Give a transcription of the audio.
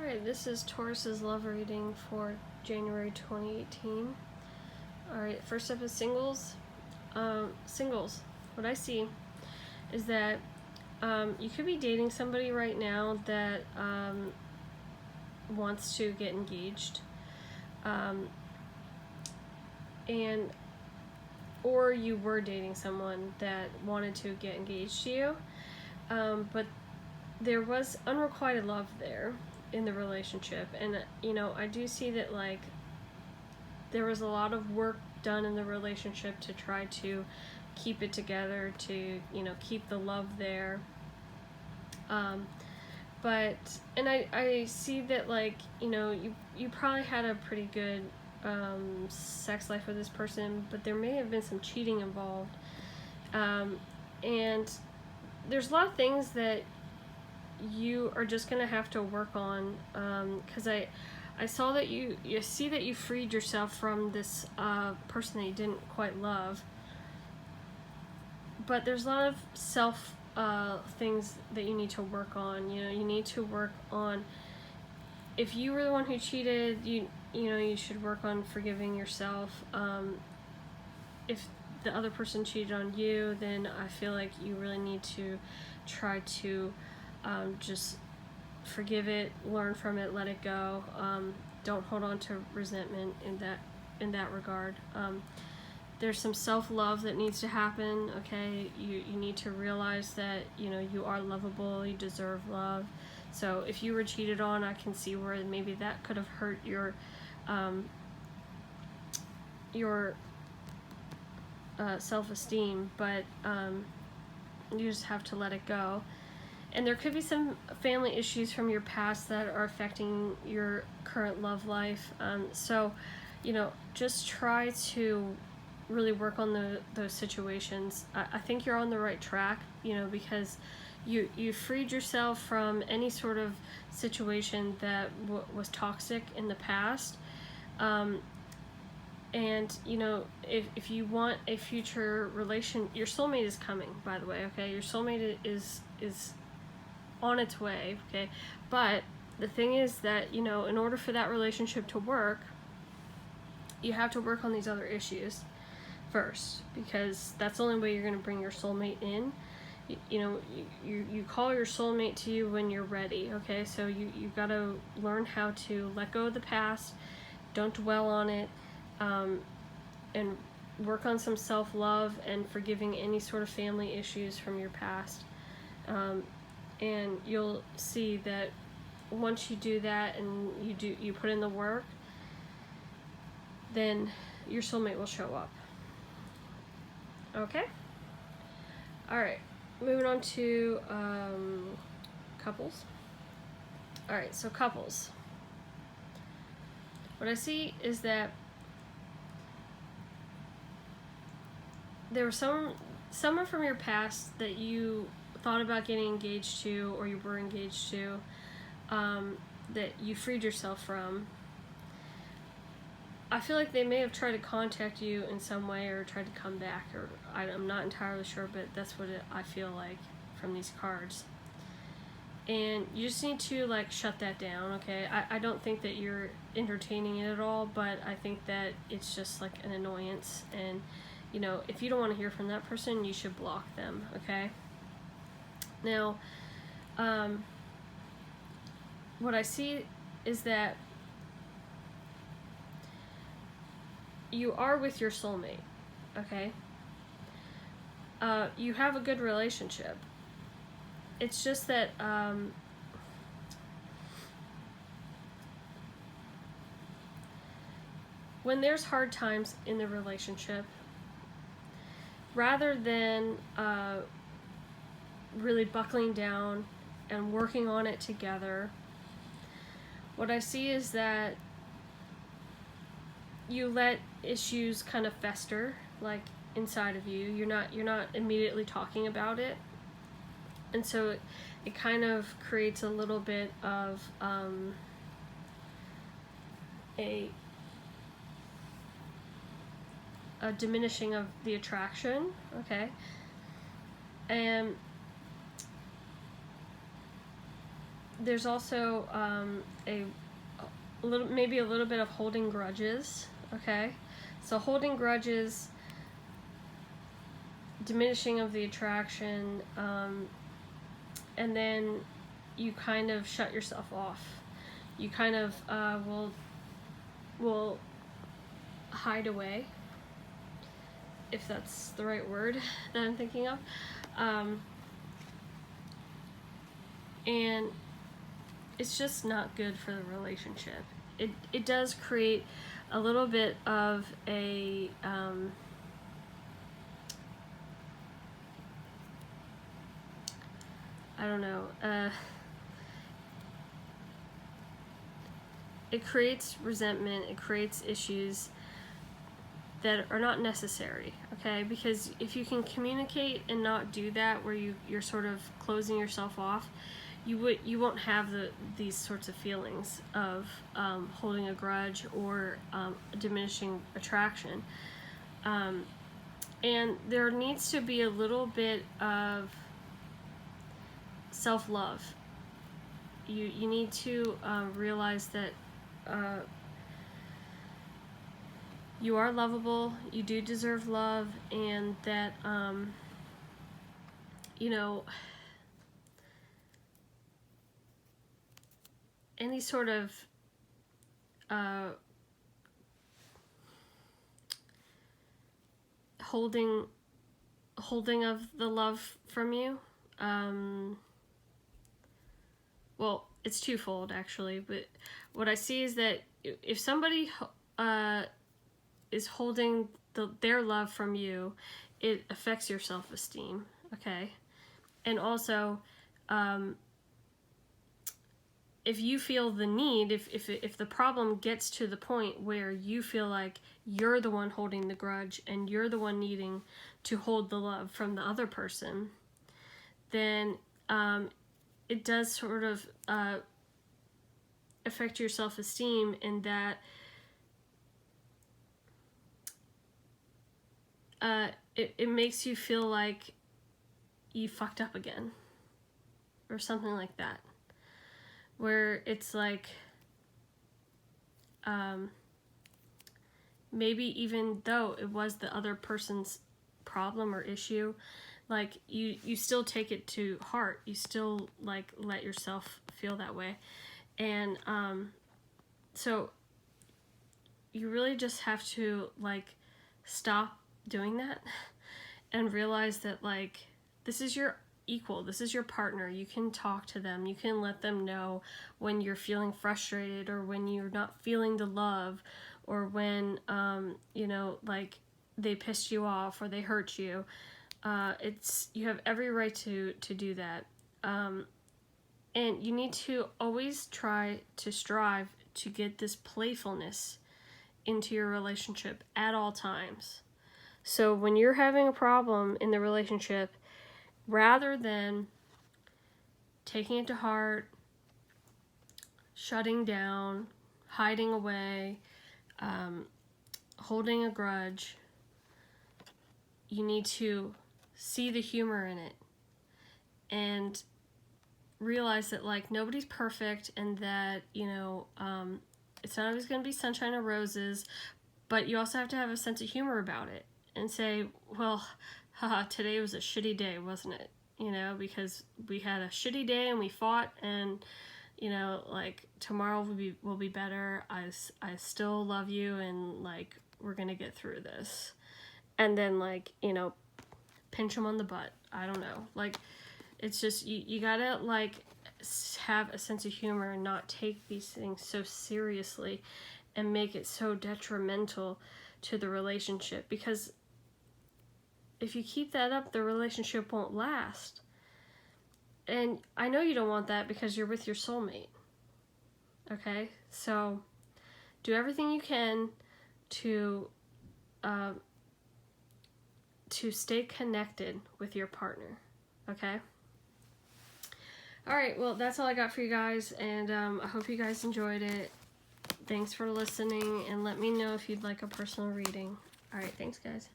Alright, this is Taurus's love reading for January 2018. Alright, first up is singles. Singles, what I see is that you could be dating somebody right now that wants to get engaged. Or you were dating someone that wanted to get engaged to you, but there was unrequited love there in the relationship, and I do see that like there was a lot of work done in the relationship to try to keep it together, to keep the love there, but I see that like you probably had a pretty good sex life with this person, but there may have been some cheating involved, and there's a lot of things that you are just gonna have to work on, because I saw that you see that you freed yourself from this person that you didn't quite love, but there's a lot of self things that you need to work on. You need to work on, if you were the one who cheated, you should work on forgiving yourself. If the other person cheated on you, then I feel like you really need to try to just forgive it, learn from it, let it go. Don't hold on to resentment in that regard. There's some self-love that needs to happen. Okay, you need to realize that you are lovable, you deserve love. So if you were cheated on, I can see where maybe that could have hurt your self-esteem, but you just have to let it go. And there could be some family issues from your past that are affecting your current love life. So, just try to really work on those situations. I think you're on the right track, because you freed yourself from any sort of situation that was toxic in the past. And if you want a future relation, your soulmate is coming, by the way. Okay, your soulmate is on its way. Okay, but the thing is that in order for that relationship to work, you have to work on these other issues first, because that's the only way you're going to bring your soulmate in. You call your soulmate to you when you're ready. Okay, so you got to learn how to let go of the past, don't dwell on it, and work on some self-love and forgiving any sort of family issues from your past. And you'll see that once you do that and you put in the work, then your soulmate will show up. Okay? Alright, moving on to couples. Alright, so couples. What I see is that there was someone from your past that you thought about getting engaged to, or you were engaged to, that you freed yourself from. I feel like they may have tried to contact you in some way, or tried to come back, or I'm not entirely sure, but that's what I feel like from these cards. And you just need to like shut that down. Okay, I don't think that you're entertaining it at all, but I think that it's just like an annoyance, and if you don't want to hear from that person, you should block them. Okay. Now, what I see is that you are with your soulmate, okay? You have a good relationship. It's just that when there's hard times in the relationship, rather than really buckling down and working on it together, what I see is that you let issues kind of fester like inside of you. You're not immediately talking about it, and so it kind of creates a little bit of a diminishing of the attraction. Okay, and there's also maybe a little bit of holding grudges. Okay, so holding grudges, diminishing of the attraction, and then you kind of shut yourself off. You kind of will hide away, if that's the right word that I'm thinking of. And it's just not good for the relationship. It does create a little bit of a I don't know, it creates resentment, it creates issues that are not necessary, okay? Because if you can communicate and not do that, where you're sort of closing yourself off, you won't have these sorts of feelings of holding a grudge or diminishing attraction. And there needs to be a little bit of self-love. You need to realize that you are lovable, you do deserve love, and that you know, any sort of holding of the love from you, well, it's twofold actually, but what I see is that if somebody is holding their love from you, it affects your self-esteem, okay? And also, if you feel the need, if the problem gets to the point where you feel like you're the one holding the grudge and you're the one needing to hold the love from the other person, then it does sort of affect your self-esteem, in that it makes you feel like you fucked up again or something like that, where it's like maybe even though it was the other person's problem or issue, like you still take it to heart, you still like let yourself feel that way. And so you really just have to like stop doing that and realize that like this is your equal, this is your partner. You can talk to them, you can let them know when you're feeling frustrated or when you're not feeling the love, or when you know, like they pissed you off or they hurt you. You have every right to do that, and you need to always try to strive to get this playfulness into your relationship at all times. So when you're having a problem in the relationship, rather than taking it to heart, shutting down, hiding away, holding a grudge, you need to see the humor in it and realize that like nobody's perfect, and that, you know, it's not always going to be sunshine and roses, but you also have to have a sense of humor about it and say, well, haha, today was a shitty day, wasn't it? You know, because we had a shitty day and we fought, and you know, like tomorrow will be better. I still love you, and like we're gonna get through this. And then like, you know, pinch them on the butt. I don't know, like it's just you gotta like have a sense of humor and not take these things so seriously and make it so detrimental to the relationship, because if you keep that up, the relationship won't last. And I know you don't want that because you're with your soulmate. Okay? So do everything you can to stay connected with your partner. Okay? Alright, well, that's all I got for you guys, and I hope you guys enjoyed it. Thanks for listening, and let me know if you'd like a personal reading. Alright, thanks guys.